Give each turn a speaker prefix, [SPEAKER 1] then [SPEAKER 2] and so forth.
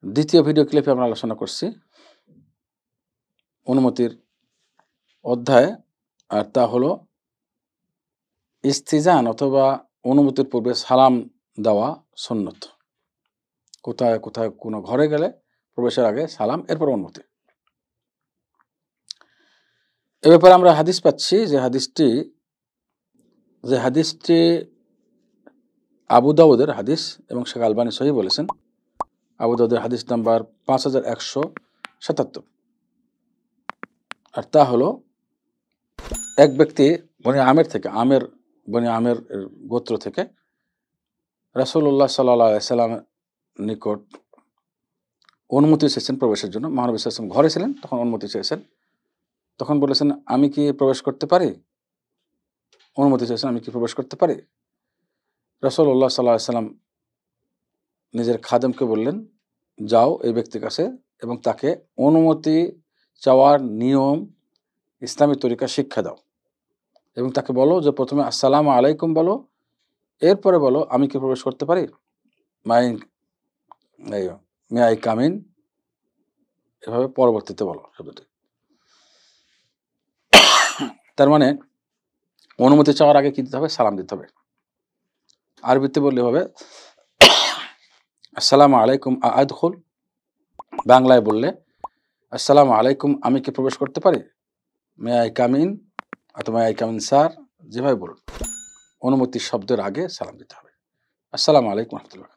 [SPEAKER 1] দ্বিতীয় ভিডিও ক্লিপে আমরা আলোচনা করছি অনুমতির অধ্যায়, আর তা হলো ইস্তিজান অথবা অনুমতির পূর্বে সালাম দেওয়া সুন্নত। কোথায় কোথায় কোনো ঘরে গেলে প্রবেশের আগে সালাম, এরপর অনুমতি। এ ব্যাপারে আমরা হাদিস পাচ্ছি, যে হাদিসটি আবু দাউদের হাদিস এবং শেখ আলবানী সহিহ বলেছেন। আবু দাউদের হাদিস নাম্বার 5177। আর তা হলো এক ব্যক্তি বনি আমের গোত্র থেকে রাসূলুল্লাহ সাল্লাল্লাহু আলাইহি সাল্লামের নিকট অনুমতি চেয়েছেন প্রবেশের জন্য। মহানবী সাল্লাল্লাহু আলাইহি ওয়াসাল্লাম ঘরে ছিলেন, তখন অনুমতি চেয়েছেন। তখন বলেছেন, আমি কি প্রবেশ করতে পারি? অনুমতি চেয়েছেন, আমি কি প্রবেশ করতে পারি? রাসূলুল্লাহ সাল্লাল্লাহু আলাইহি সাল্লাম নিজের খাদেমকে বললেন, যাও এই ব্যক্তির কাছে এবং তাকে অনুমতি চাওয়ার নিয়ম, ইসলামী তরিকা শিক্ষা দাও এবং তাকে বলো যে প্রথমে আসসালামু আলাইকুম বলো, এরপরে বলো আমি কি প্রবেশ করতে পারি, মে আই কাম ইন, এভাবে পরবর্তীতে বলো শব্দটি। তার মানে অনুমতি চাওয়ার আগে কি দিতে হবে? সালাম দিতে হবে। আরবিতে বললে হবে আসসালামু আলাইকুম আদখুল, বাংলায় বললে আসসালামু আলাইকুম আমি কি প্রবেশ করতে পারি, মে আই কাম ইন অথবা may I come in sir, যেভাবে বলুন অনুমতি শব্দের আগে সালাম দিতে হবে। আসসালামু আলাইকুম ওয়া রাহমাতুল্লাহ।